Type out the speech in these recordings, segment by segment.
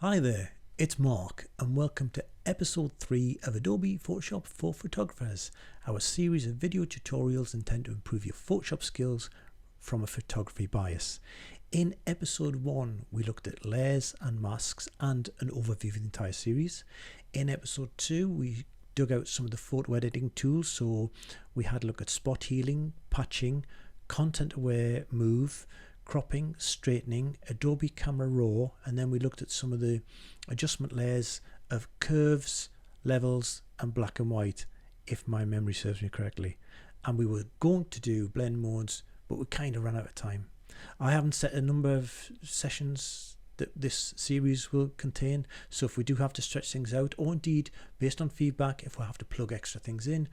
Hi there, it's Mark and welcome to episode 3 of Adobe Photoshop for Photographers, our series of video tutorials intended to improve your Photoshop skills from a photography bias. In episode 1 we looked at layers and masks and an overview of the entire series. In episode 2 we dug out some of the photo editing tools, so we had a look at spot healing, patching, content aware move, cropping, straightening, Adobe Camera Raw, and then we looked at some of the adjustment layers of curves, levels and black and white, if my memory serves me correctly. And we were going to do blend modes, but we kind of ran out of time. I haven't set a number of sessions that this series will contain, so if we do have to stretch things out, or indeed based on feedback, if we have to plug extra things in,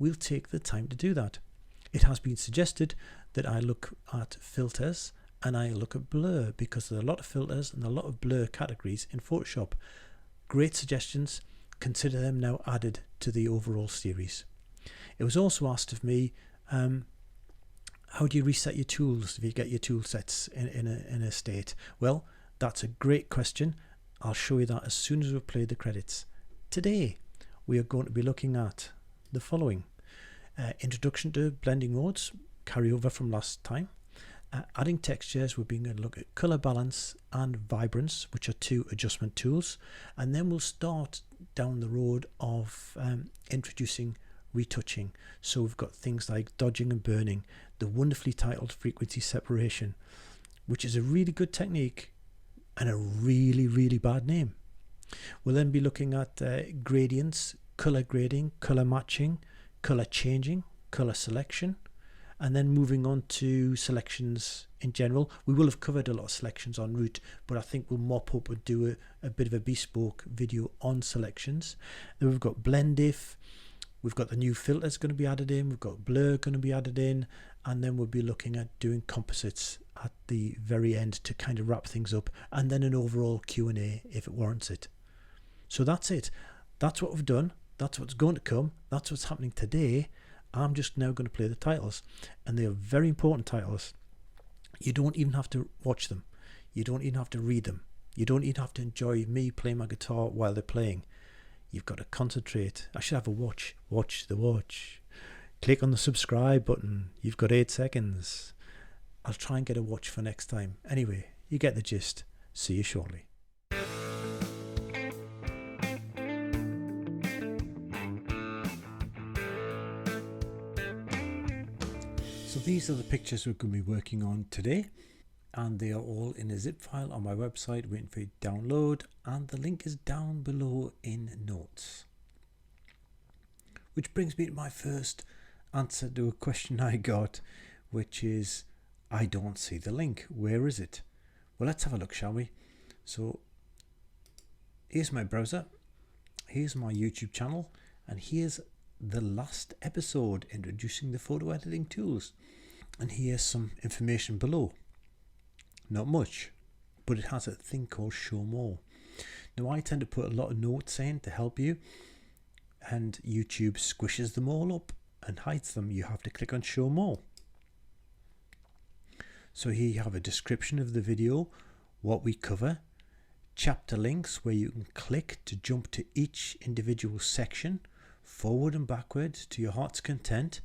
we'll take the time to do that. It has been suggested that I look at filters and I look at blur, because there are a lot of filters and a lot of blur categories in Photoshop. Great suggestions, consider them now added to the overall series. It was also asked of me, how do you reset your tools if you get your tool sets in a state? Well, that's a great question. I'll show you that as soon as we've played the credits. Today we are going to be looking at the following. Introduction to blending modes, carryover from last time. Adding textures, we're going to look at color balance and vibrance, which are two adjustment tools, and then we'll start down the road of introducing retouching. So we've got things like dodging and burning, the wonderfully titled frequency separation, which is a really good technique and a really bad name. We'll then be looking at gradients, color grading, color matching, color changing, color selection, and then moving on to selections in general. We will have covered a lot of selections en route, but I think we'll mop up and do a bit of a bespoke video on selections. Then we've got blend if, we've got the new filters going to be added in, we've got blur going to be added in, and then we'll be looking at doing composites at the very end to kind of wrap things up, and then an overall Q&A if it warrants it. So that's it. That's what we've done. That's what's going to come. That's what's happening today. I'm just now going to play the titles, and they are very important titles. You don't even have to watch them. You don't even have to read them. You don't even have to enjoy me playing my guitar while they're playing. You've got to concentrate. I should have a watch. Watch the watch. Click on the subscribe button. You've got 8 seconds. I'll try and get a watch for next time. Anyway, you get the gist. See you shortly. So these are the pictures we're going to be working on today, and they are all in a zip file on my website waiting for you to download, and the link is down below in notes. Which brings me to my first answer to a question I got, which is, I don't see the link. Where is it? Well, let's have a look, shall we? So here's my browser, here's my YouTube channel, and here's the last episode introducing the photo editing tools, and here's some information below. Not much, but it has a thing called show more. Now I tend to put a lot of notes in to help you, and YouTube squishes them all up and hides them. You have to click on show more. So here you have a description of the video, what we cover, chapter links where you can click to jump to each individual section, forward and backward to your heart's content,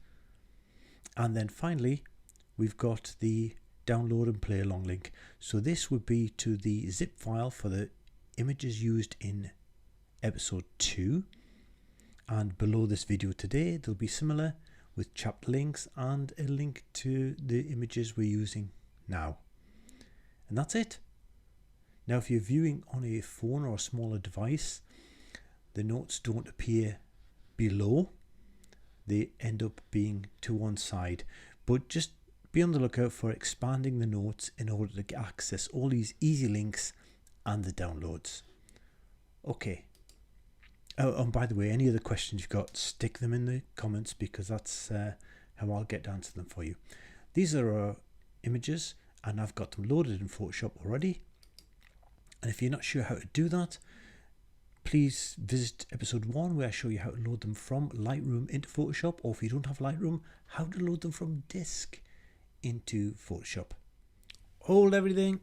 and then finally we've got the download and play along link. So this would be to the zip file for the images used in episode 2, and below this video today there'll be similar with chapter links and a link to the images we're using now, and that's it. Now if you're viewing on a phone or a smaller device, the notes don't appear below, they end up being to one side, but just be on the lookout for expanding the notes in order to access all these easy links and the downloads. Okay. Oh, and by the way, any other questions you've got, stick them in the comments, because that's how I'll get to answer them for you. These are our images, and I've got them loaded in Photoshop already, and if you're not sure how to do that, please visit episode 1 where I show you how to load them from Lightroom into Photoshop, or if you don't have Lightroom, how to load them from disk into Photoshop. Hold everything.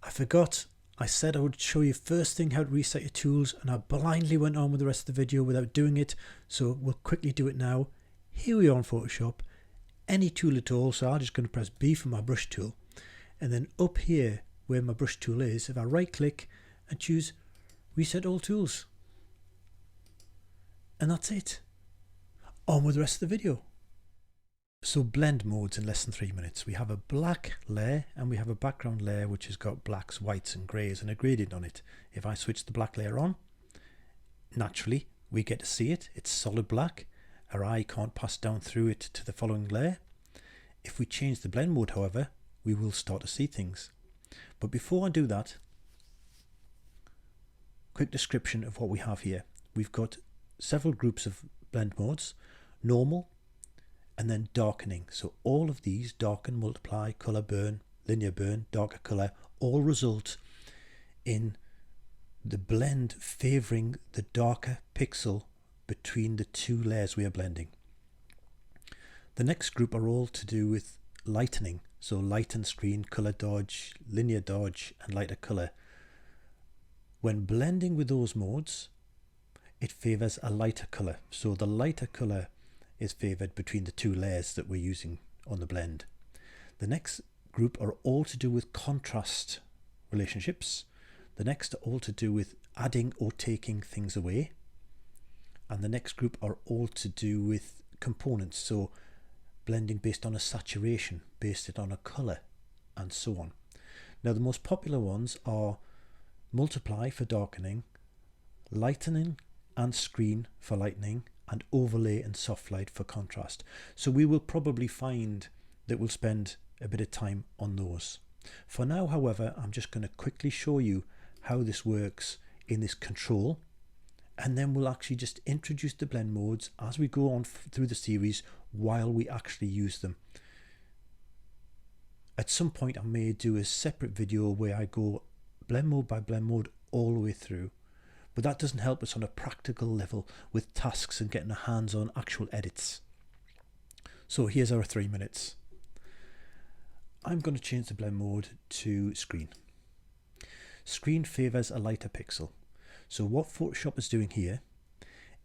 I forgot I said I would show you first thing how to reset your tools, and I blindly went on with the rest of the video without doing it, so we'll quickly do it now. Here we are in Photoshop, any tool at all, so I'm just going to press B for my brush tool, and then up here where my brush tool is, if I right click and choose reset all tools, and that's it. On with the rest of the video. So blend modes in less than 3 minutes. We have a black layer and we have a background layer which has got blacks, whites and greys and a gradient on it. If I switch the black layer on, naturally we get to see it. It's solid black. Our eye can't pass down through it to the following layer. If we change the blend mode, however, we will start to see things. But before I do that, quick description of what we have here. We've got several groups of blend modes: normal, and then darkening. So all of these, darken, multiply, color burn, linear burn, darker color, all result in the blend favoring the darker pixel between the two layers we are blending. The next group are all to do with lightening. So lighten screen, color dodge, linear dodge, and lighter color. When blending with those modes, it favors a lighter color. So the lighter color is favored between the two layers that we're using on the blend. The next group are all to do with contrast relationships. The next are all to do with adding or taking things away. And the next group are all to do with components. So blending based on a saturation, based on a color, and so on. Now the most popular ones are multiply for darkening, lightening and screen for lightening, and overlay and soft light for contrast. So we will probably find that we'll spend a bit of time on those. For now, however, I'm just going to quickly show you how this works in this control, and then we'll actually just introduce the blend modes as we go on through the series while we actually use them. At some point I may do a separate video where I go blend mode by blend mode all the way through. But that doesn't help us on a practical level with tasks and getting our hands on actual edits. So here's our 3 minutes. I'm going to change the blend mode to screen. Screen favors a lighter pixel. So what Photoshop is doing here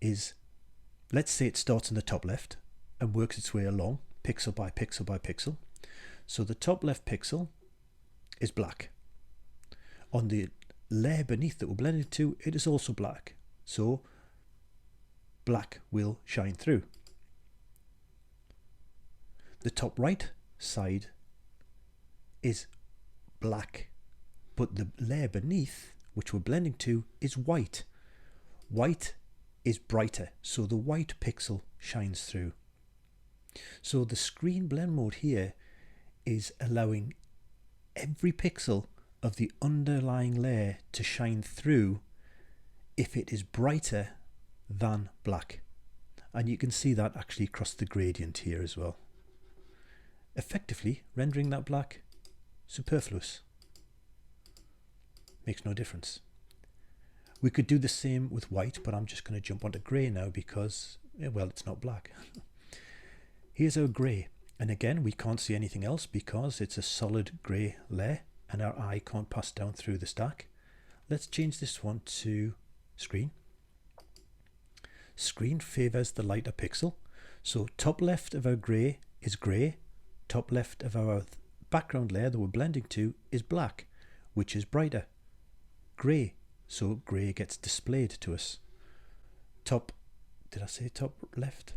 is, let's say it starts in the top left and works its way along pixel by pixel by pixel. So the top left pixel is black. On the layer beneath that we're blending to, it is also black, so black will shine through. The top right side is black, but the layer beneath, which we're blending to, is white. White is brighter, so the white pixel shines through. So the screen blend mode here is allowing every pixel of the underlying layer to shine through if it is brighter than black. And you can see that actually across the gradient here as well, effectively rendering that black superfluous. Makes no difference. We could do the same with white, but I'm just going to jump onto grey now because, well, it's not black. Here's our grey, and again we can't see anything else because it's a solid grey layer and our eye can't pass down through the stack. Let's change this one to screen. Screen favors the lighter pixel. So top left of our grey is grey. Top left of our background layer that we're blending to is black, which is brighter. Grey. So grey gets displayed to us. Top, did I say top left?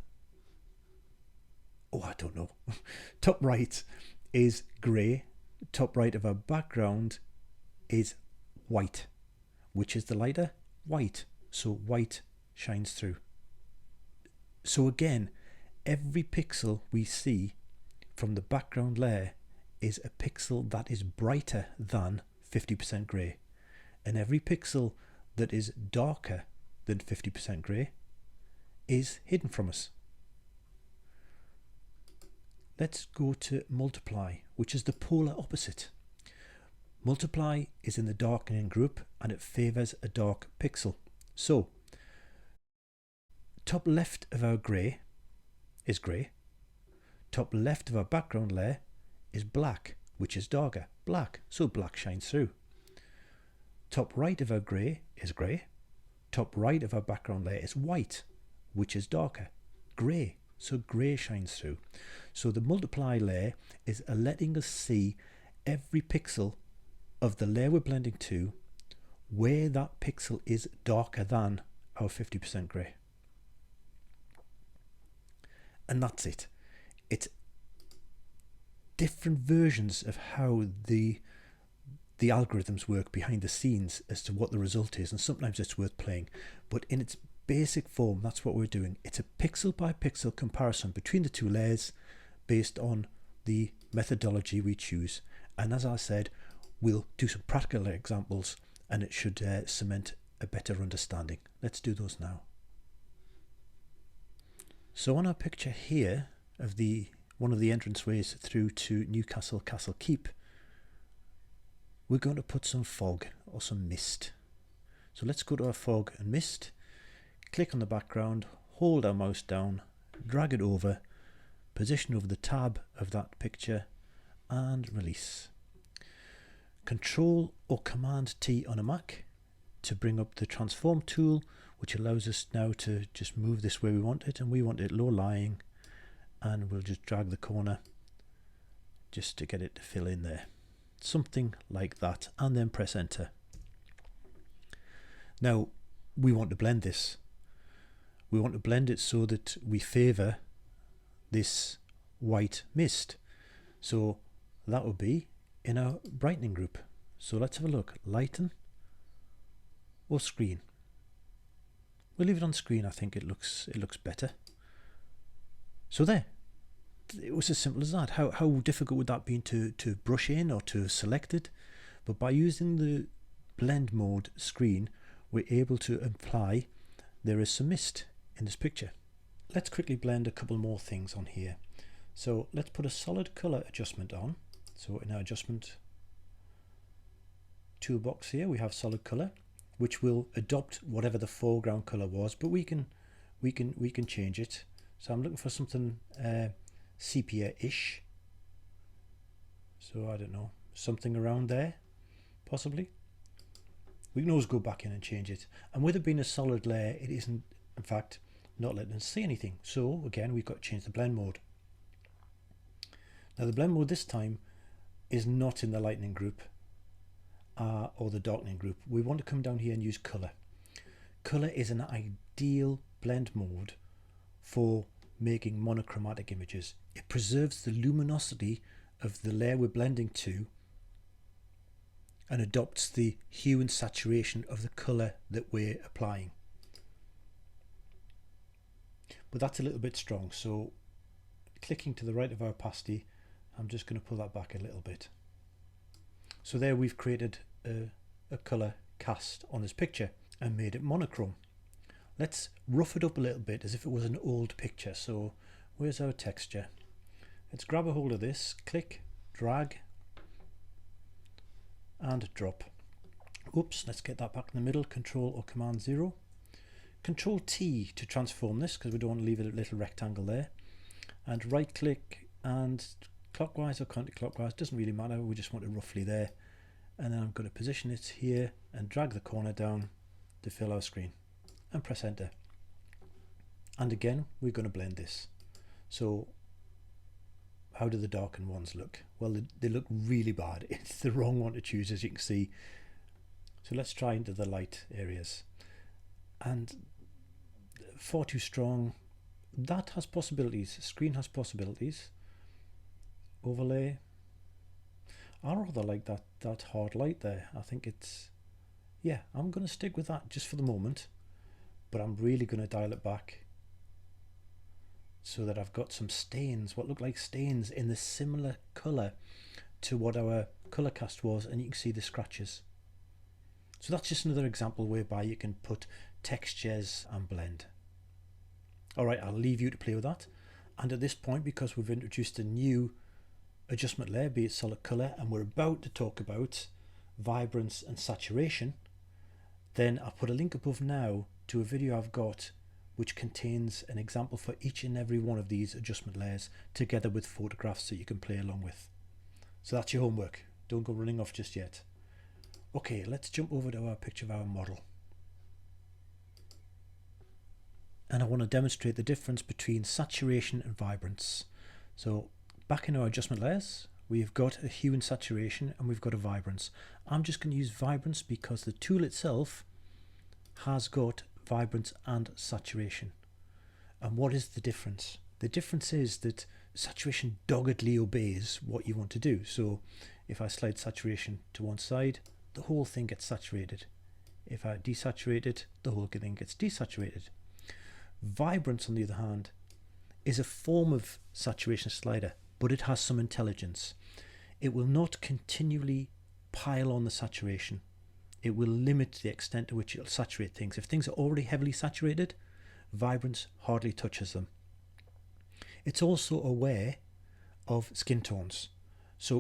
Oh, I don't know. Top right is grey. Top right of our background is white, which is the lighter white, so white shines through. So again, every pixel we see from the background layer is a pixel that is brighter than 50% grey, and every pixel that is darker than 50% grey is hidden from us. Let's go to multiply, which is the polar opposite. Multiply is in the darkening group and it favors a dark pixel. So top left of our grey is grey. Top left of our background layer is black, which is darker, black, so black shines through. Top right of our grey is grey. Top right of our background layer is white, which is darker. Grey, so grey shines through. So the multiply layer is letting us see every pixel of the layer we're blending to, where that pixel is darker than our 50% grey. And that's it. It's different versions of how the algorithms work behind the scenes as to what the result is, and sometimes it's worth playing. But in its basic form, that's what we're doing. It's a pixel by pixel comparison between the two layers based on the methodology we choose. And as I said, we'll do some practical examples, and it should cement a better understanding. Let's do those now. So on our picture here of one of the entranceways through to Newcastle Castle Keep, we're going to put some fog or some mist. So let's go to our fog and mist, click on the background, hold our mouse down, drag it over, position over the tab of that picture, and release. Control or Command T on a Mac to bring up the transform tool, which allows us now to just move this where we want it, and we want it low lying, and we'll just drag the corner just to get it to fill in there, something like that, and then press enter. Now we want to blend this. We want to blend it so that we favor this white mist, so that will be in our brightening group. So let's have a look. Lighten or screen. We'll leave it on screen. I think it looks better. So there, it was as simple as that. How difficult would that be to brush in or to select it? But by using the blend mode screen, we're able to imply there is some mist in this picture. Let's quickly blend a couple more things on here. So let's put a solid color adjustment on. So in our adjustment toolbox here, we have solid color, which will adopt whatever the foreground color was, but we can change it. So I'm looking for something sepia-ish. So I don't know, something around there, possibly. We can always go back in and change it. And with it being a solid layer, it isn't, in fact, not letting us see anything. So again, we've got to change the blend mode. Now the blend mode this time is not in the lightening group or the darkening group. We want to come down here and use color. Color is an ideal blend mode for making monochromatic images. It preserves the luminosity of the layer we're blending to and adopts the hue and saturation of the color that we're applying. But that's a little bit strong, so clicking to the right of our opacity, I'm just going to pull that back a little bit. So there we've created a color cast on this picture and made it monochrome. Let's rough it up a little bit as if it was an old picture. So where's our texture? Let's grab a hold of this, click, drag, and drop. Oops, let's get that back in the middle. Control or Command 0. Control T to transform this, because we don't want to leave it a little rectangle there. And right click and clockwise or counterclockwise, doesn't really matter, we just want it roughly there. And then I'm going to position it here and drag the corner down to fill our screen and press enter. And again, we're going to blend this. So how do the darkened ones look? Well, they look really bad. It's the wrong one to choose, as you can see. So let's try into the light areas. And far too strong. That has possibilities. Screen has possibilities. Overlay. I rather like that hard light there. I think it's, yeah, I'm going to stick with that just for the moment, but I'm really going to dial it back so that I've got some stains, what look like stains in the similar color to what our color cast was, and you can see the scratches. So that's just another example whereby you can put textures and blend. All right, I'll leave you to play with that. And at this point, because we've introduced a new adjustment layer, be it solid color, and we're about to talk about vibrance and saturation, then I'll put a link above now to a video I've got which contains an example for each and every one of these adjustment layers, together with photographs that you can play along with. So that's your homework. Don't go running off just yet. Okay, let's jump over to our picture of our model. And I want to demonstrate the difference between saturation and vibrance. So back in our adjustment layers, we've got a hue and saturation and we've got a vibrance. I'm just going to use vibrance because the tool itself has got vibrance and saturation. And what is the difference? The difference is that saturation doggedly obeys what you want to do. So if I slide saturation to one side, the whole thing gets saturated. If I desaturate it, the whole thing gets desaturated. Vibrance, on the other hand, is a form of saturation slider, but it has some intelligence. It will not continually pile on the saturation. It will limit the extent to which it'll saturate things. If things are already heavily saturated, vibrance hardly touches them. It's also aware of skin tones, so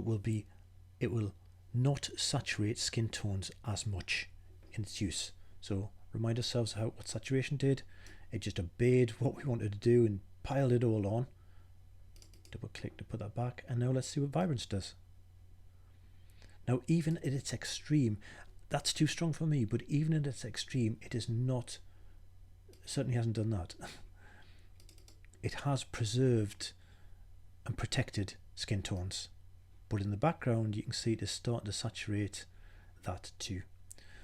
it will not saturate skin tones as much in its use. So remind ourselves what saturation did. It just obeyed what we wanted to do and piled it all on. Double click to put that back, and now let's see what vibrance does. Now, even at its extreme, that's too strong for me, but even at its extreme, it is not, certainly hasn't done that. It has preserved and protected skin tones, but in the background you can see it is starting to saturate that too.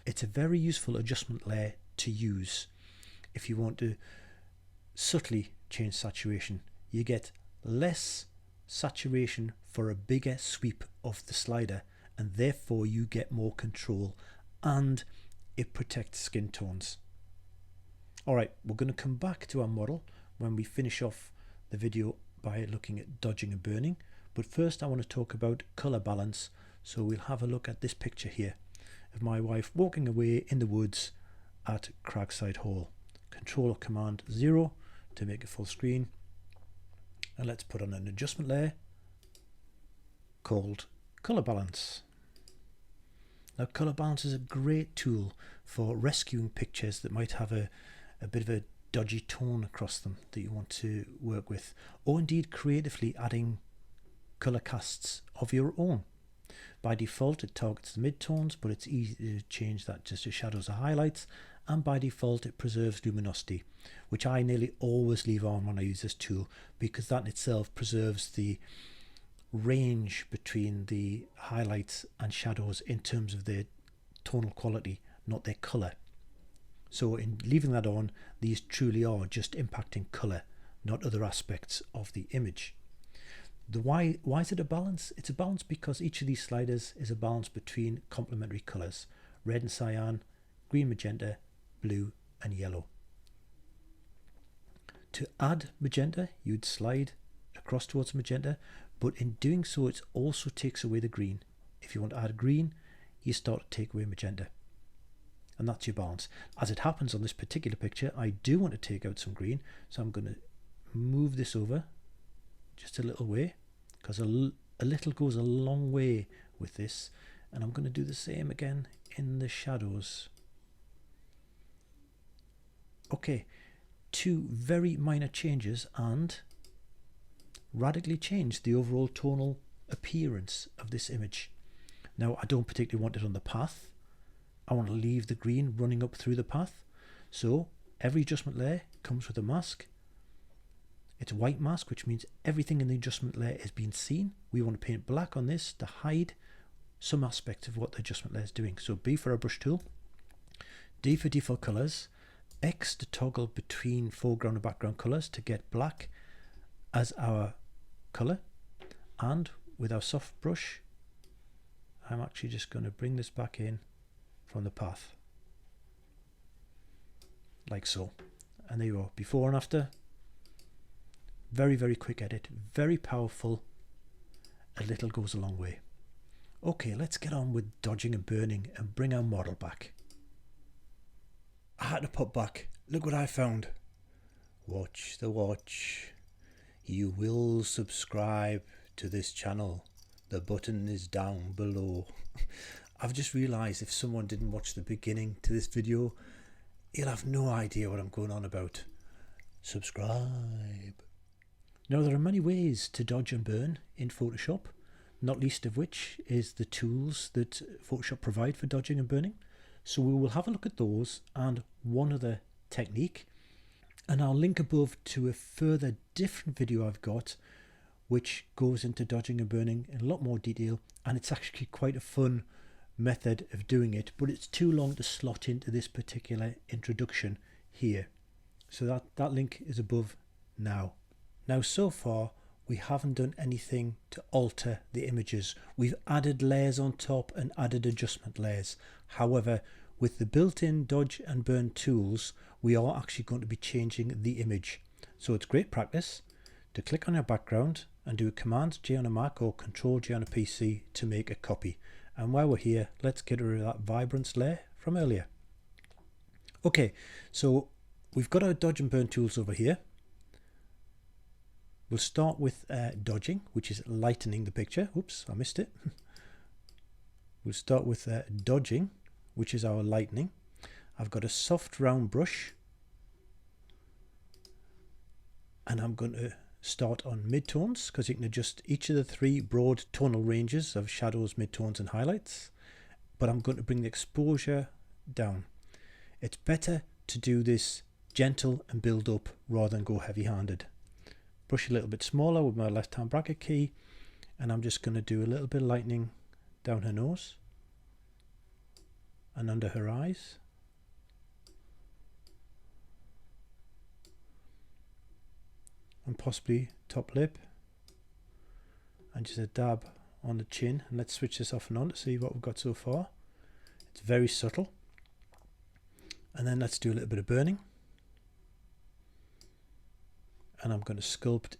It's a very useful adjustment layer to use if you want to subtly change saturation. You get less saturation for a bigger sweep of the slider, and therefore you get more control and it protects skin tones. Alright, we're going to come back to our model when we finish off the video by looking at dodging and burning, but first I want to talk about colour balance. So we'll have a look at this picture here of my wife walking away in the woods at Cragside Hall. Control or Command 0 to make it full screen, and let's put on an adjustment layer called Colour Balance. Now, Colour Balance is a great tool for rescuing pictures that might have a bit of a dodgy tone across them that you want to work with, or indeed creatively adding colour casts of your own. By default it targets the midtones, but it's easy to change that just to shadows or highlights, and by default it preserves luminosity, which I nearly always leave on when I use this tool, because that in itself preserves the range between the highlights and shadows in terms of their tonal quality, not their colour. So in leaving that on, these truly are just impacting colour, not other aspects of the image. Why is it a balance? It's a balance because each of these sliders is a balance between complementary colours: red and cyan, green, magenta, blue and yellow. To add magenta, you'd slide across towards magenta, but in doing so it also takes away the green. If you want to add green, you start to take away magenta, and that's your balance. As it happens on this particular picture, I do want to take out some green, so I'm going to move this over just a little way, because a little goes a long way with this, and I'm going to do the same again in the shadows. Okay, two very minor changes and radically change the overall tonal appearance of this image. Now, I don't particularly want it on the path. I want to leave the green running up through the path, so every adjustment layer comes with a mask. It's a white mask, which means everything in the adjustment layer is being seen. We want to paint black on this to hide some aspect of what the adjustment layer is doing. So B for our brush tool, D for default colors, X to toggle between foreground and background colors to get black as our color, and with our soft brush I'm actually just going to bring this back in from the path like so, and there you are, before and after. Very, very quick edit, very powerful. A little goes a long way. Okay, let's get on with dodging and burning and bring our model back. I had to pop back. Look what I found. Watch the watch. You will subscribe to this channel. The button is down below. I've just realised if someone didn't watch the beginning to this video, you'll have no idea what I'm going on about. Subscribe. Now, there are many ways to dodge and burn in Photoshop. not least of which is the tools that Photoshop provide for dodging and burning. So we will have a look at those and one other technique, and I'll link above to a further different video I've got which goes into dodging and burning in a lot more detail, and it's actually quite a fun method of doing it, but it's too long to slot into this particular introduction here. So that link is above now. Now so far we haven't done anything to alter the images. We've added layers on top and added adjustment layers. However, with the built-in dodge and burn tools, we are actually going to be changing the image. So it's great practice to click on your background and do a Command J on a Mac or Control J on a PC to make a copy. And while we're here, let's get rid of that Vibrance layer from earlier. Okay, so we've got our dodge and burn tools over here. We'll start with dodging, which is lightening the picture. Oops, I missed it. We'll start with dodging, which is our lightening. I've got a soft round brush, and I'm going to start on midtones because you can adjust each of the three broad tonal ranges of shadows, midtones and highlights, but I'm going to bring the exposure down. It's better to do this gentle and build up rather than go heavy-handed. Brush a little bit smaller with my left hand bracket key, and I'm just going to do a little bit of lightening down her nose and under her eyes, and possibly top lip, and just a dab on the chin. And let's switch this off and on to see what we've got so far. It's very subtle. And then let's do a little bit of burning, and I'm going to sculpt.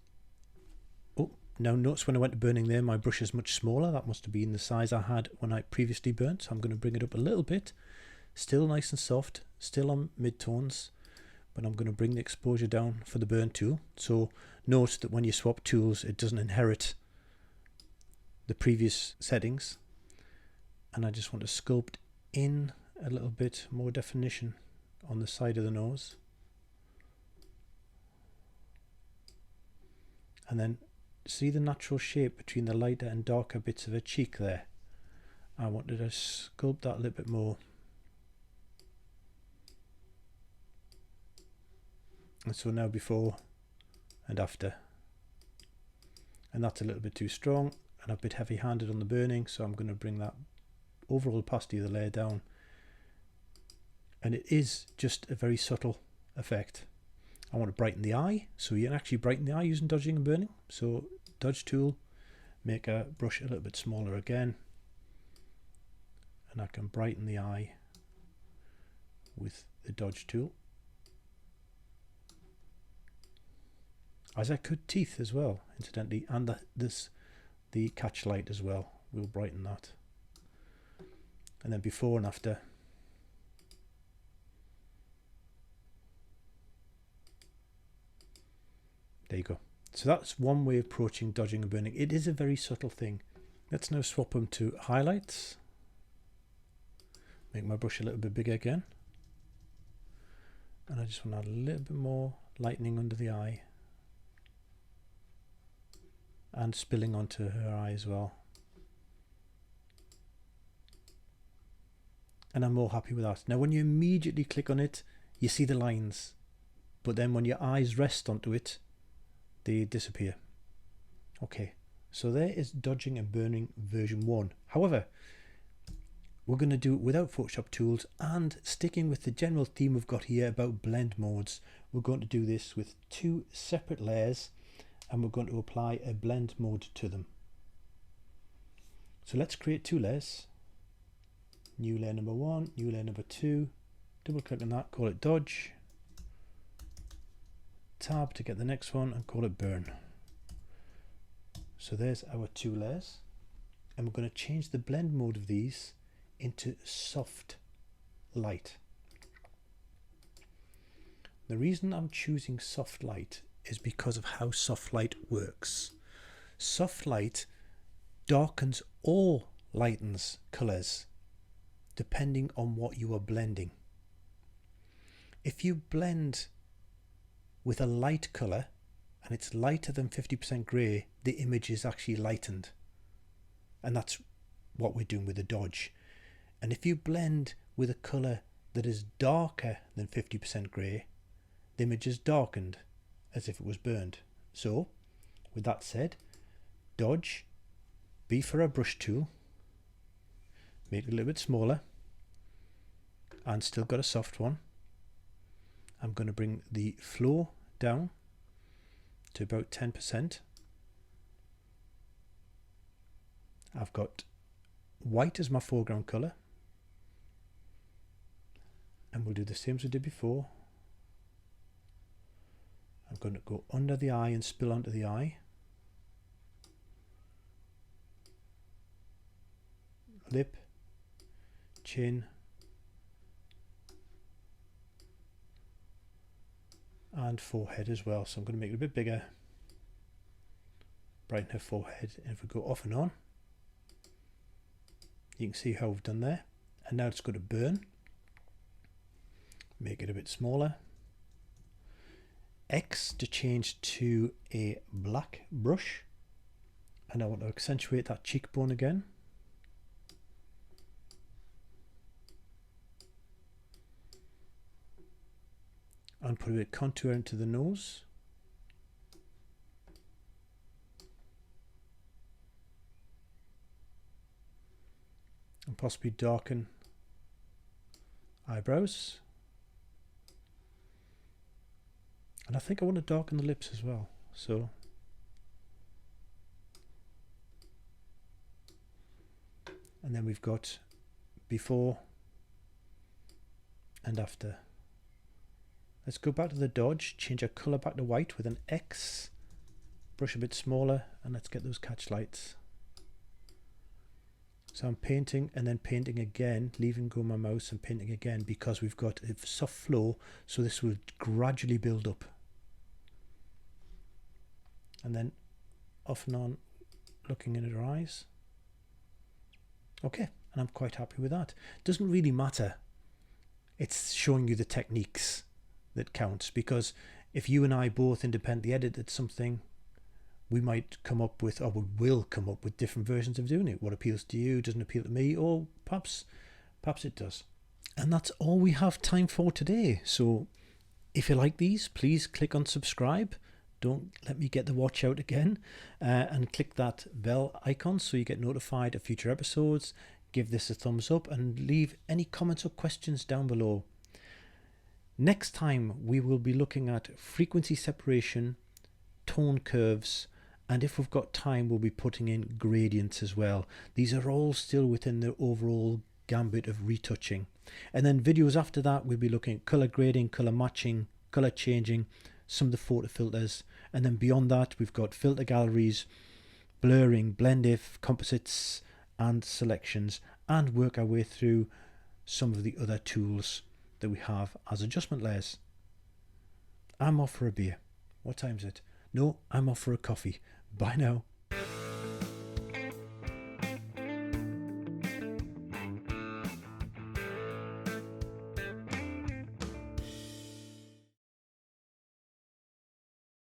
Oh, now notice when I went to burning there, my brush is much smaller. That must have been the size I had when I previously burnt. So I'm going to bring it up a little bit, still nice and soft, still on mid-tones, but I'm going to bring the exposure down for the burn tool. So note that when you swap tools, it doesn't inherit the previous settings. And I just want to sculpt in a little bit more definition on the side of the nose. And then see the natural shape between the lighter and darker bits of her cheek there. I wanted to sculpt that a little bit more. And so now before and after. And that's a little bit too strong and a bit heavy handed on the burning, so I'm going to bring that overall opacity of the layer down. And it is just a very subtle effect. I want to brighten the eye, so you can actually brighten the eye using dodging and burning. So dodge tool, make a brush a little bit smaller again, and I can brighten the eye with the dodge tool. As I could teeth as well, incidentally, and the catch light as well, we'll brighten that. And then before and after. There you go. So that's one way of approaching dodging and burning. It is a very subtle thing. Let's now swap them to highlights. Make my brush a little bit bigger again. And I just want to add a little bit more lightening under the eye. And spilling onto her eye as well. And I'm more happy with that. Now when you immediately click on it, you see the lines. But then when your eyes rest onto it, they disappear. Okay, so there is dodging and burning version 1. However, we're going to do it without Photoshop tools, and sticking with the general theme we've got here about blend modes, we're going to do this with 2 separate layers, and we're going to apply a blend mode to them. So let's create 2 layers. New layer number 1, new layer number 2. Double click on that, call it dodge. Tab to get the next one and call it burn. So there's our 2 layers, and we're going to change the blend mode of these into soft light. The reason I'm choosing soft light is because of how soft light works. Soft light darkens or lightens colors depending on what you are blending. If you blend with a light color and it's lighter than 50% gray, the image is actually lightened. And that's what we're doing with the dodge. And if you blend with a colour that is darker than 50% grey, the image is darkened as if it was burned. So, with that said, dodge, B for a brush tool, make it a little bit smaller, and still got a soft one. I'm going to bring the flow down to about 10%. I've got white as my foreground colour, and we'll do the same as we did before. I'm going to go under the eye and spill onto the eye, lip, chin, and forehead as well. So I'm going to make it a bit bigger, brighten her forehead, and if we go off and on, you can see how we've done there. And now it's going to burn. Make it a bit smaller. X to change to a black brush, and I want to accentuate that cheekbone again. And put a bit of contour into the nose. And possibly darken eyebrows. And I think I want to darken the lips as well. So and then we've got before and after. Let's go back to the dodge, change our colour back to white with an X, brush a bit smaller, and let's get those catch lights. So I'm painting and then painting again, leaving go my mouse and painting again, because we've got a soft flow, so this will gradually build up. And then off and on, looking in at her eyes. Okay, and I'm quite happy with that. Doesn't really matter. It's showing you the techniques that counts, because if you and I both independently edited something, we might come up with, or we will come up with, different versions of doing it. What appeals to you doesn't appeal to me, or perhaps it does. And that's all we have time for today. So if you like these, please click on subscribe. Don't let me get the watch out again, and click that bell icon so you get notified of future episodes. Give this a thumbs up and leave any comments or questions down below. Next time we will be looking at frequency separation, tone curves, and if we've got time we'll be putting in gradients as well. These are all still within the overall gambit of retouching. And then videos after that we'll be looking at colour grading, colour matching, colour changing, some of the photo filters, and then beyond that we've got filter galleries, blurring, blend if, composites and selections, and work our way through some of the other tools that we have as adjustment layers. I'm off for a beer. What time is it? No, I'm off for a coffee. Bye now.